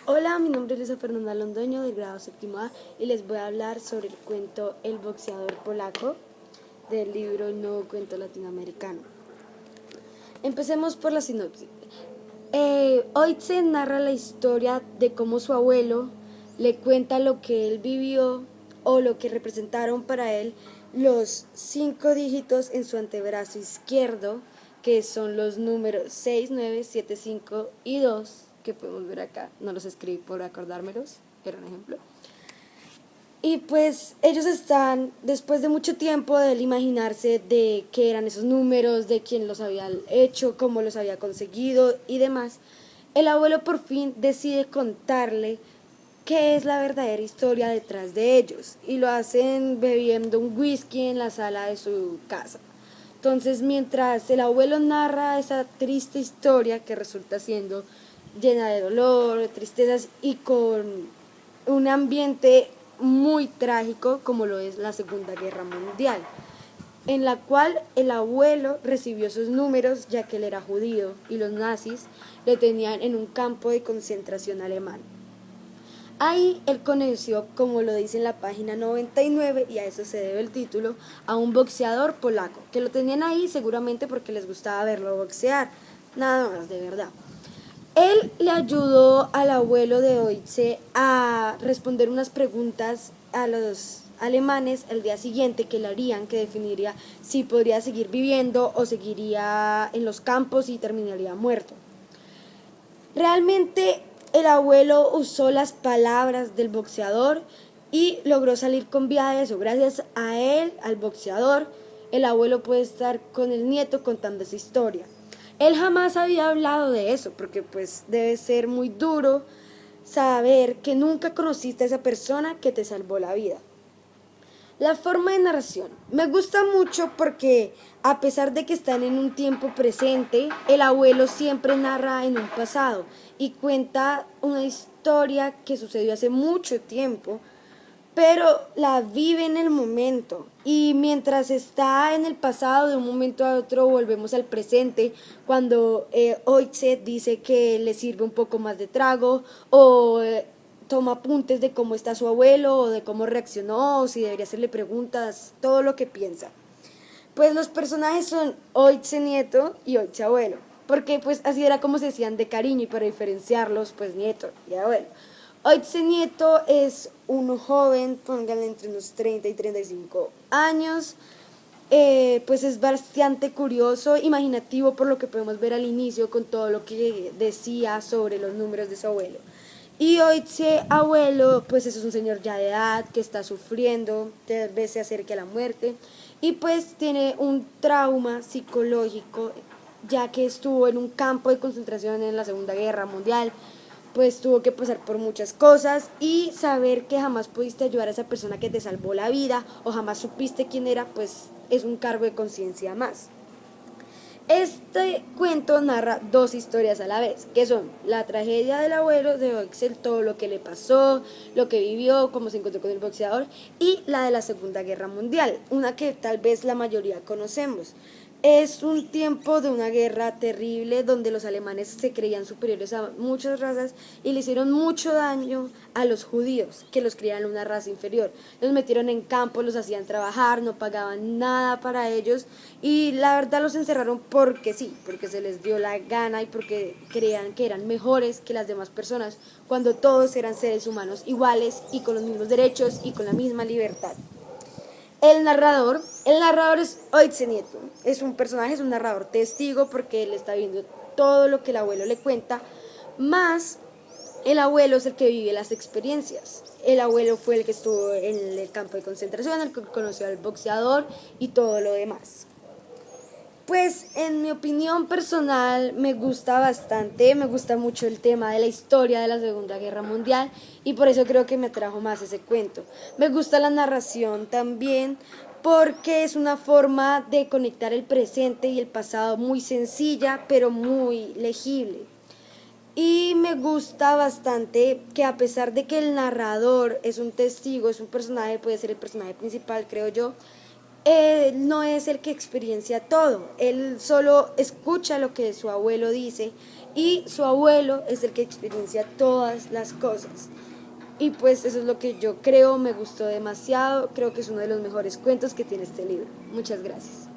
Hola, mi nombre es Luisa Fernanda Londoño del grado séptimo A y les voy a hablar sobre el cuento El boxeador polaco del libro El nuevo cuento latinoamericano. Empecemos por la sinopsis. Hoy se narra la historia de cómo su abuelo le cuenta lo que él vivió o lo que representaron para él los 5 dígitos en su antebrazo izquierdo, que son los números 6, 9, 7, 5 y 2, que podemos ver acá. No los escribí por acordármelos, era un ejemplo. Y pues ellos están, después de mucho tiempo de él imaginarse de qué eran esos números, de quién los había hecho, cómo los había conseguido y demás, el abuelo por fin decide contarle qué es la verdadera historia detrás de ellos. Y lo hacen bebiendo un whisky en la sala de su casa. Entonces, mientras el abuelo narra esa triste historia que resulta siendo llena de dolor, de tristezas y con un ambiente muy trágico como lo es la Segunda Guerra Mundial, en la cual el abuelo recibió sus números ya que él era judío y los nazis lo tenían en un campo de concentración alemán. Ahí él conoció, como lo dice en la página 99, y a eso se debe el título, a un boxeador polaco, que lo tenían ahí seguramente porque les gustaba verlo boxear, nada más de verdad. Él le ayudó al abuelo de Oitze a responder unas preguntas a los alemanes el día siguiente que le harían, que definiría si podría seguir viviendo o seguiría en los campos y terminaría muerto. Realmente el abuelo usó las palabras del boxeador y logró salir con vida de eso. Gracias a él, al boxeador, el abuelo puede estar con el nieto contando esa historia. Él jamás había hablado de eso, porque pues debe ser muy duro saber que nunca conociste a esa persona que te salvó la vida. La forma de narración me gusta mucho porque a pesar de que están en un tiempo presente, el abuelo siempre narra en un pasado y cuenta una historia que sucedió hace mucho tiempo, pero la vive en el momento. Y mientras está en el pasado, de un momento a otro volvemos al presente, cuando Oitze dice que le sirve un poco más de trago o toma apuntes de cómo está su abuelo o de cómo reaccionó, o si debería hacerle preguntas, todo lo que piensa. Pues los personajes son Oitze nieto y Oitze abuelo, porque pues así era como se decían de cariño, y para diferenciarlos pues nieto y abuelo. Oitze nieto es un joven, pónganle entre unos 30 y 35 años, pues es bastante curioso, imaginativo por lo que podemos ver al inicio con todo lo que decía sobre los números de su abuelo. Y Oitze abuelo, pues es un señor ya de edad que está sufriendo, tal vez se acerque a la muerte y pues tiene un trauma psicológico ya que estuvo en un campo de concentración en la Segunda Guerra Mundial, pues tuvo que pasar por muchas cosas y saber que jamás pudiste ayudar a esa persona que te salvó la vida o jamás supiste quién era, pues es un cargo de conciencia más. Este cuento narra dos historias a la vez, que son la tragedia del abuelo de Oixel, todo lo que le pasó, lo que vivió, cómo se encontró con el boxeador, y la de la Segunda Guerra Mundial, una que tal vez la mayoría conocemos. Es un tiempo de una guerra terrible donde los alemanes se creían superiores a muchas razas y le hicieron mucho daño a los judíos, que los creían una raza inferior. Los metieron en campos, los hacían trabajar, no pagaban nada para ellos y la verdad los encerraron porque sí, porque se les dio la gana y porque creían que eran mejores que las demás personas, cuando todos eran seres humanos iguales y con los mismos derechos y con la misma libertad. El narrador es Oitze Nieto, es un personaje, es un narrador testigo porque él está viendo todo lo que el abuelo le cuenta, más el abuelo es el que vive las experiencias. El abuelo fue el que estuvo en el campo de concentración, el que conoció al boxeador y todo lo demás. Pues en mi opinión personal me gusta bastante, me gusta mucho el tema de la historia de la Segunda Guerra Mundial y por eso creo que me atrajo más ese cuento. Me gusta la narración también porque es una forma de conectar el presente y el pasado muy sencilla pero muy legible. Y me gusta bastante que a pesar de que el narrador es un testigo, es un personaje, puede ser el personaje principal, creo yo, él no es el que experiencia todo, él solo escucha lo que su abuelo dice y su abuelo es el que experiencia todas las cosas. Y pues eso es lo que yo creo, me gustó demasiado, creo que es uno de los mejores cuentos que tiene este libro. Muchas gracias.